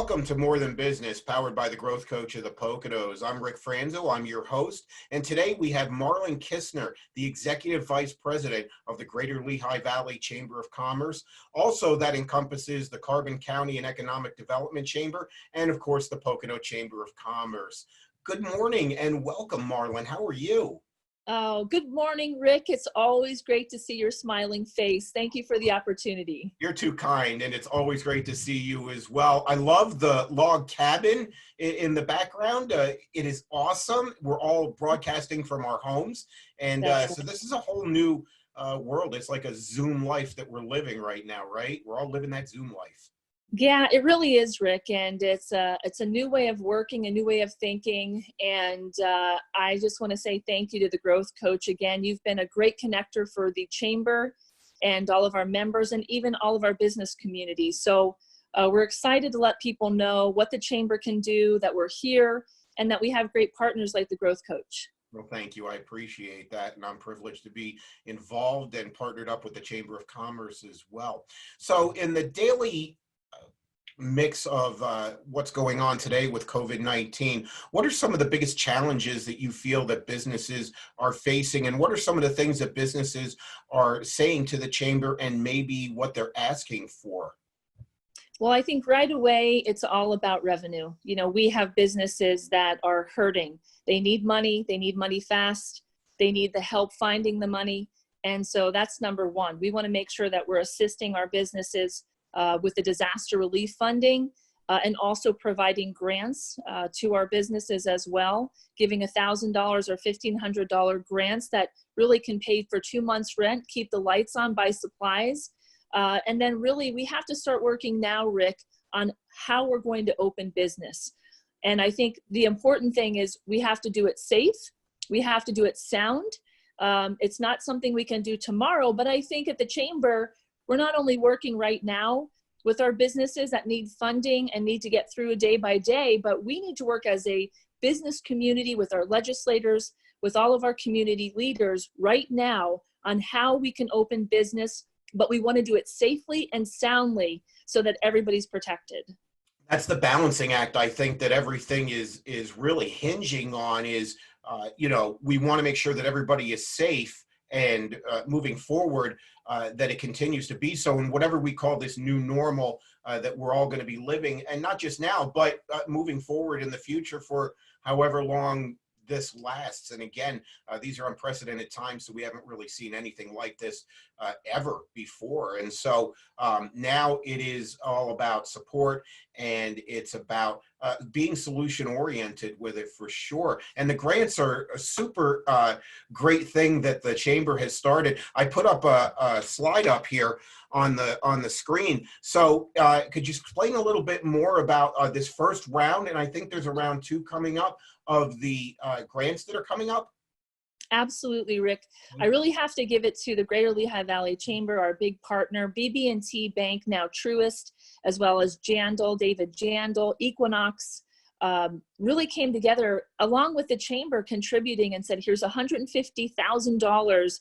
Welcome to More Than Business, powered by the growth coach of the Poconos. I'm Franzo, I'm your host, and today we have Marlyn Kissner, the Executive Vice President of the Greater Lehigh Valley Chamber of Commerce. Also, that encompasses the Carbon County and Economic Development Chamber, and of course, the Pocono Chamber of Commerce. Good morning and welcome, Marlyn. How are you? Oh, good morning, Rick. It's always great to see your smiling face. Thank you for the opportunity. You're too kind, and it's always great to see you as well. I love the log cabin in the background. It is awesome. We're all broadcasting from our homes, and so this is a whole new world. It's like a Zoom life that we're living right now, right? We're all living that Zoom life. Yeah, it really is, Rick, and it's a new way of working, a new way of thinking, and I just want to say thank you to the growth coach again. You've been a great connector for the chamber and all of our members and even all of our business community. So we're excited to let people know what the chamber can do, that we're here, and that we have great partners like the growth coach. Well, thank you. I appreciate that, and I'm privileged to be involved and partnered up with the Chamber of Commerce as well. So in the daily mix of what's going on today with COVID-19, what are some of the biggest challenges that you feel that businesses are facing, and what are some of the things that businesses are saying to the chamber and maybe what they're asking for? Well, I think right away, it's all about revenue. You know, we have businesses that are hurting. They need money fast. They need the help finding the money. And so that's number one. We want to make sure that we're assisting our businesses with the disaster relief funding and also providing grants to our businesses as well, giving $1,000 or $1,500 grants that really can pay for 2 months rent, keep the lights on, buy supplies. And then really we have to start working now, Rick, on how we're going to open business. And I think the important thing is we have to do it safe. We have to do it sound. It's not something we can do tomorrow, but I think at the chamber, we're not only working right now with our businesses that need funding and need to get through day by day, but we need to work as a business community with our legislators, with all of our community leaders right now on how we can open business, but we want to do it safely and soundly so that everybody's protected. That's the balancing act, I think, that everything is really hinging on is, you know, we want to make sure that everybody is safe and moving forward, that it continues to be so, and whatever we call this new normal that we're all going to be living, and not just now, but moving forward in the future for however long this lasts. And again, these are unprecedented times, so we haven't really seen anything like this ever before. And so now it is all about support, and it's about being solution oriented with it for sure. And the grants are a super great thing that the chamber has started. I put up a slide up here on the screen. So could you explain a little bit more about this first round? And I think there's a round 2 coming up of the grants that are coming up. Absolutely, Rick. I really have to give it to the Greater Lehigh Valley Chamber, our big partner, BB&T Bank, now Truist, as well as Jandal, David Jandal, Equinox, really came together along with the chamber contributing and said, here's $150,000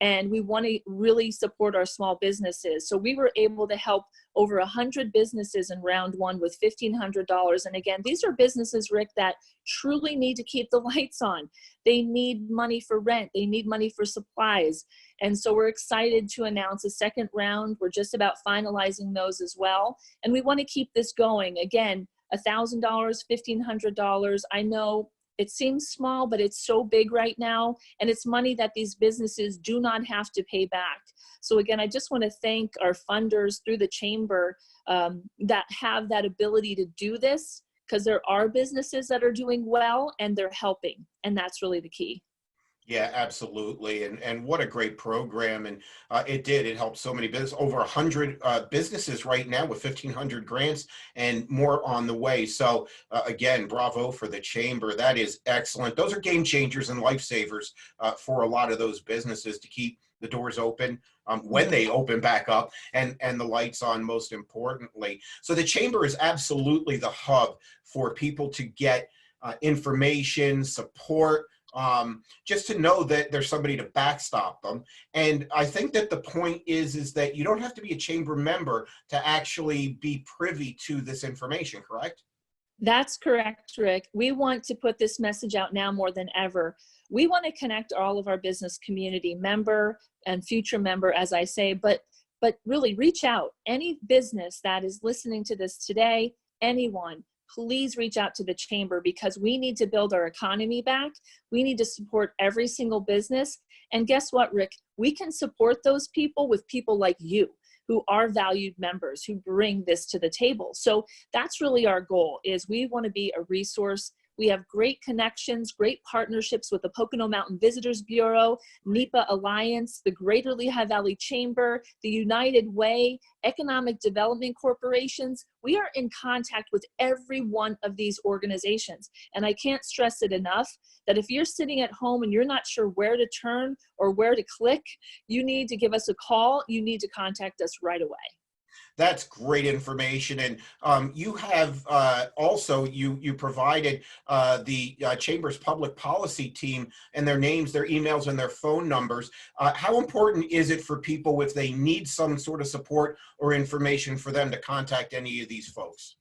and we want to really support our small businesses. So we were able to help over 100 businesses in round 1 with $1,500. And again, these are businesses, Rick, that truly need to keep the lights on. They need money for rent. They need money for supplies. And so we're excited to announce a second round. We're just about finalizing those as well. And we want to keep this going. Again, $1,000, $1,500. I know it seems small, but it's so big right now. And it's money that these businesses do not have to pay back. So again, I just want to thank our funders through the chamber that have that ability to do this, because there are businesses that are doing well and they're helping. And that's really the key. Yeah, absolutely. And what a great program. And it helped so many businesses, over 100 businesses right now with 1,500 grants and more on the way. So again, bravo for the chamber. That is excellent. Those are game changers and lifesavers for a lot of those businesses to keep the doors open when they open back up and the lights on, most importantly. So the chamber is absolutely the hub for people to get information, support, just to know that there's somebody to backstop them. And I think that the point is that you don't have to be a chamber member to actually be privy to this information, correct? That's correct, Rick. We want to put this message out now more than ever. We want to connect all of our business community, member and future member, as I say, but really reach out. Any business that is listening to this today, anyone, please reach out to the chamber, because we need to build our economy back. We need to support every single business. And guess what, Rick? We can support those people with people like you, who are valued members, who bring this to the table. So that's really our goal, is we want to be a resource. We have great connections, great partnerships with the Pocono Mountain Visitors Bureau, NEPA Alliance, the Greater Lehigh Valley Chamber, the United Way, Economic Development Corporations. We are in contact with every one of these organizations. And I can't stress it enough that if you're sitting at home and you're not sure where to turn or where to click, you need to give us a call. You need to contact us right away. That's great information. And you have also, you provided the Chamber's public policy team and their names, their emails, and their phone numbers. How important is it for people, if they need some sort of support or information, for them to contact any of these folks?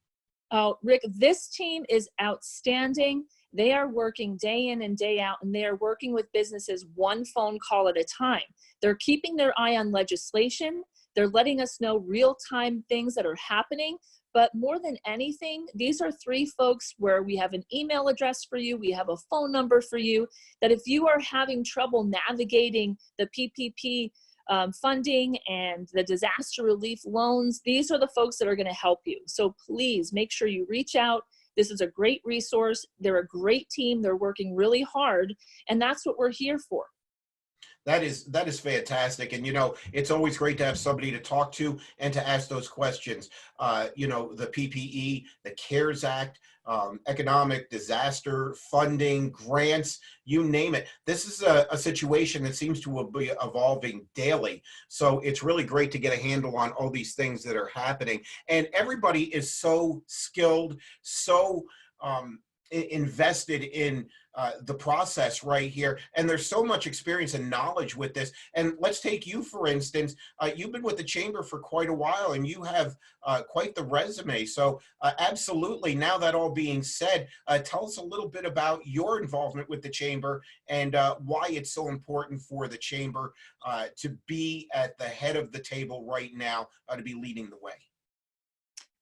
Oh, Rick, this team is outstanding. They are working day in and day out, and they are working with businesses one phone call at a time. They're keeping their eye on legislation. They're letting us know real-time things that are happening. But more than anything, these are three folks where we have an email address for you, we have a phone number for you, that if you are having trouble navigating the PPP funding and the disaster relief loans, these are the folks that are going to help you. So please make sure you reach out. This is a great resource. They're a great team. They're working really hard, and that's what we're here for. That is fantastic. And, it's always great to have somebody to talk to and to ask those questions. The PPE, the CARES Act, economic disaster funding, grants, you name it. This is a situation that seems to be evolving daily. So it's really great to get a handle on all these things that are happening. And everybody is so skilled, so invested in the process right here. And there's so much experience and knowledge with this. And let's take you, for instance. You've been with the Chamber for quite a while, and you have quite the resume. So absolutely, now that all being said, tell us a little bit about your involvement with the Chamber and why it's so important for the Chamber to be at the head of the table right now, to be leading the way.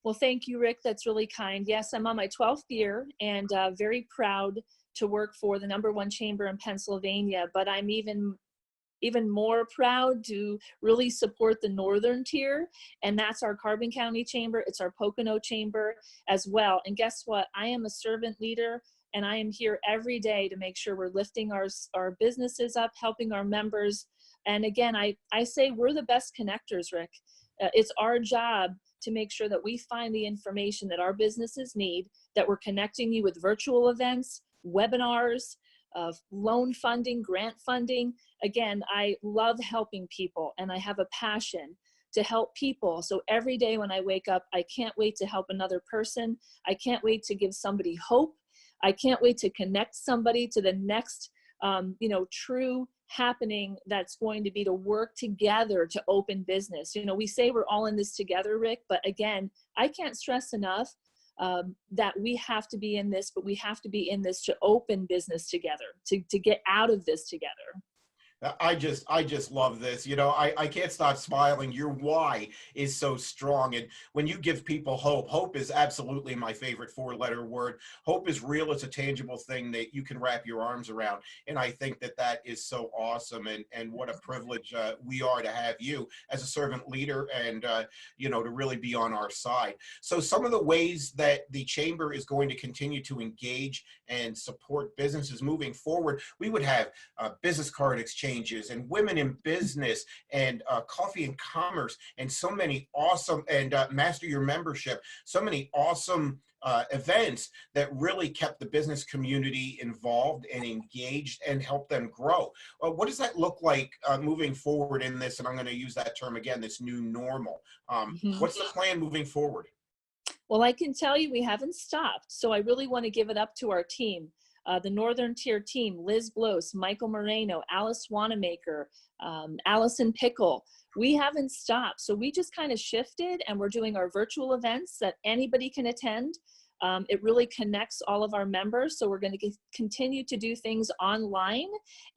Well, thank you, Rick. That's really kind. Yes, I'm on my 12th year, and very proud to work for the #1 chamber in Pennsylvania. But I'm even more proud to really support the northern tier, and that's our Carbon County Chamber. It's our Pocono Chamber as well. And guess what? I am a servant leader, and I am here every day to make sure we're lifting our businesses up, helping our members. And again, I say we're the best connectors, Rick. It's our job to make sure that we find the information that our businesses need, that we're connecting you with virtual events, webinars, loan funding, grant funding. Again, I love helping people, and I have a passion to help people. So every day when I wake up, I can't wait to help another person. I can't wait to give somebody hope. I can't wait to connect somebody to the next, true happening that's going to be to work together to open business. We say we're all in this together, Rick, but again, I can't stress enough that we have to be in this, but we have to be in this to open business together, to get out of this together. I just love this. I can't stop smiling. Your why is so strong. And when you give people hope is absolutely my favorite 4-letter word. Hope is real. It's a tangible thing that you can wrap your arms around. And I think that is so awesome. And what a privilege we are to have you as a servant leader and, to really be on our side. So some of the ways that the Chamber is going to continue to engage and support businesses moving forward, we would have business card exchanges and women in business and coffee and commerce and so many awesome, and master your membership, so many awesome events that really kept the business community involved and engaged and helped them grow. What does that look like moving forward in this? And I'm going to use that term again, this new normal. What's the plan moving forward? Well, I can tell you we haven't stopped. So I really want to give it up to our team. The Northern Tier team, Liz Bloss, Michael Moreno, Alice Wanamaker, Allison Pickle. We haven't stopped. So we just kind of shifted, and we're doing our virtual events that anybody can attend. It really connects all of our members. So we're going to continue to do things online.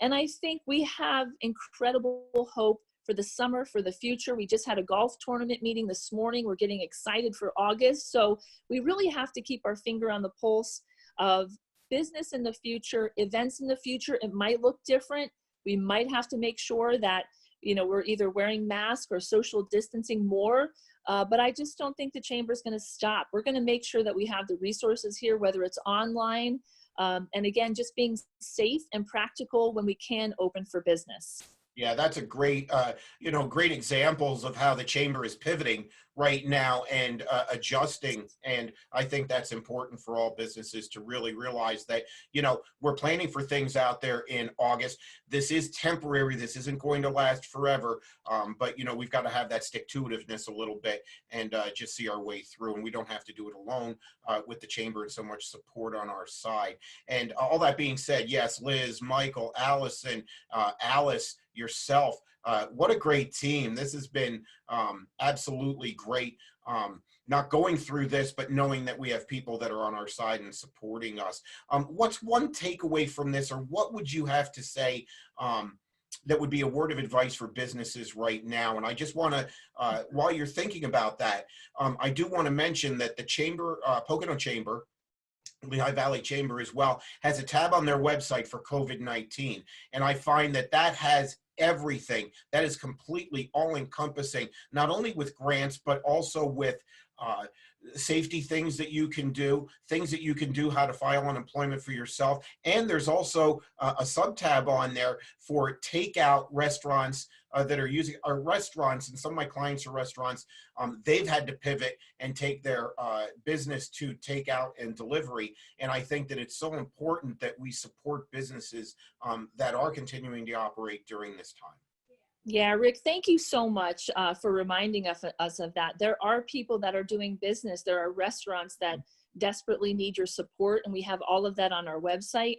And I think we have incredible hope for the summer, for the future. We just had a golf tournament meeting this morning. We're getting excited for August. So we really have to keep our finger on the pulse of business in the future, events in the future. It might look different. We might have to make sure that, you know, we're either wearing masks or social distancing more. But I just don't think the chamber is going to stop. We're going to make sure that we have the resources here, whether it's online, and again, just being safe and practical when we can open for business. Yeah, that's a great, great examples of how the chamber is pivoting right now and adjusting. And I think that's important for all businesses to really realize that, you know, we're planning for things out there in August. This is temporary. This isn't going to last forever. But, you know, we've got to have that stick-to-itiveness a little bit and just see our way through. And we don't have to do it alone with the chamber and so much support on our side. And all that being said, yes, Liz, Michael, Allison, Alice, yourself, what a great team. This has been absolutely great. Not going through this, but knowing that we have people that are on our side and supporting us. What's one takeaway from this, or what would you have to say that would be a word of advice for businesses right now? And I just want to, while you're thinking about that, I do want to mention that the chamber, Pocono Chamber, Lehigh Valley Chamber as well, has a tab on their website for COVID-19. And I find that that has everything. That is completely all-encompassing, not only with grants, but also with safety things that you can do, how to file unemployment for yourself. And there's also a sub-tab on there for takeout restaurants that are using our restaurants, and some of my clients are restaurants. They've had to pivot and take their business to takeout and delivery. And I think that it's so important that we support businesses that are continuing to operate during this time. Yeah, Rick, thank you so much for reminding us of that. There are people that are doing business. There are restaurants that desperately need your support, and we have all of that on our website.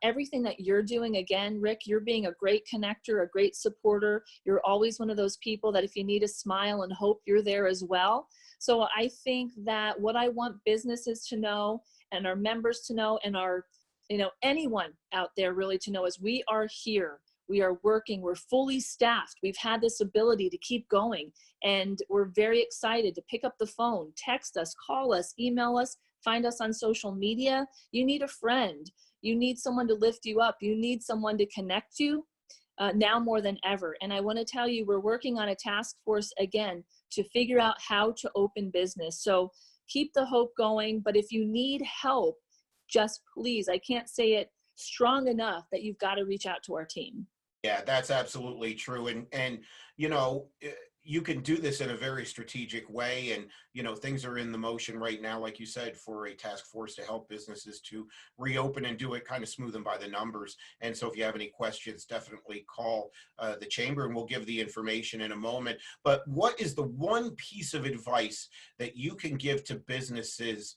Everything that you're doing, again, Rick, you're being a great connector, a great supporter. You're always one of those people that if you need a smile and hope, you're there as well. So I think that what I want businesses to know, and our members to know, and our, you know, anyone out there really to know is we are here. We are working, we're fully staffed. We've had this ability to keep going, and we're very excited to pick up the phone, text us, call us, email us, find us on social media. You need a friend. You need someone to lift you up. You need someone to connect you now more than ever. And I want to tell you, we're working on a task force again to figure out how to open business. So keep the hope going. But if you need help, just please, I can't say it strong enough that you've got to reach out to our team. Yeah, that's absolutely true. And you know, you can do this in a very strategic way. And, you know, things are in the motion right now, like you said, for a task force to help businesses to reopen and do it, kind of smooth them by the numbers. And so if you have any questions, definitely call the chamber, and we'll give the information in a moment. But what is the one piece of advice that you can give to businesses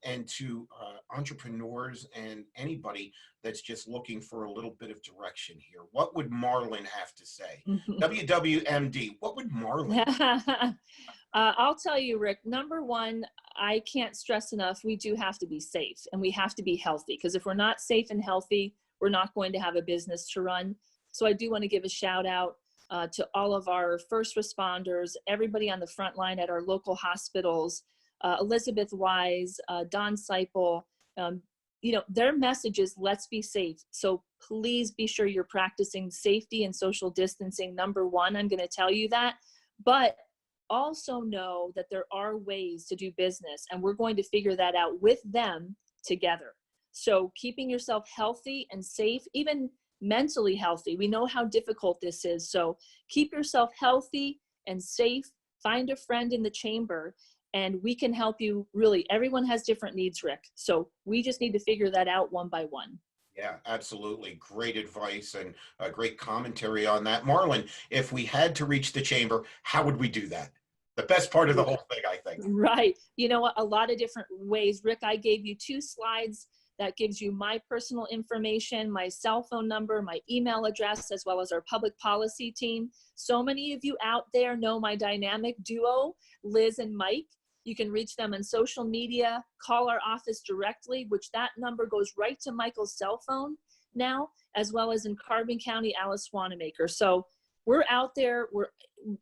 and to entrepreneurs and anybody that's just looking for a little bit of direction here? What would Marlyn have to say? WWMD, what would Marlyn? I'll tell you, Rick, number one, I can't stress enough, we do have to be safe, and we have to be healthy, because if we're not safe and healthy, we're not going to have a business to run. So I do want to give a shout out to all of our first responders, everybody on the front line at our local hospitals, Elizabeth Wise, Don Seipel, you know, their message is let's be safe. So please be sure you're practicing safety and social distancing. Number one, I'm going to tell you that, but also know that there are ways to do business, and we're going to figure that out with them together. So keeping yourself healthy and safe, even mentally healthy. We know how difficult this is. So keep yourself healthy and safe. Find a friend in the chamber, and we can help you. Really, everyone has different needs, Rick. So we just need to figure that out one by one. Yeah, absolutely. Great advice and a great commentary on that. Marlyn, if we had to reach the chamber, how would we do that? The best part of the whole thing, I think. Right. You know what? A lot of different ways. Rick, I gave you 2 slides that gives you my personal information, my cell phone number, my email address, as well as our public policy team. So many of you out there know my dynamic duo, Liz and Mike. You can reach them on social media, call our office directly, which that number goes right to Michael's cell phone now, as well as in Carbon County, Alice Wanamaker. So we're out there,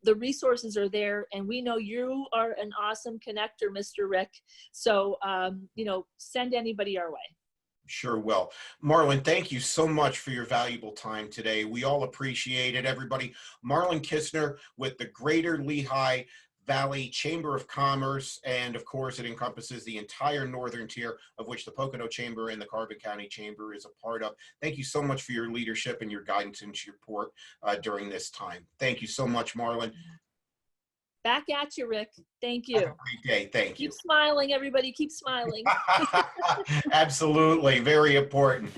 the resources are there, and we know you are an awesome connector, Mr. Rick. So, you know, send anybody our way. Sure will. Marlyn, thank you so much for your valuable time today. We all appreciate it, everybody. Marlyn Kissner with the Greater Lehigh Valley Chamber of Commerce, and of course it encompasses the entire northern tier, of which the Pocono Chamber and the Carbon County Chamber is a part of. Thank you so much for your leadership and your guidance and support during this time. Thank you so much, Marlyn. Back at you, Rick. Thank you. Have a great day. Thank you. Keep smiling, everybody. Keep smiling. Absolutely. Very important.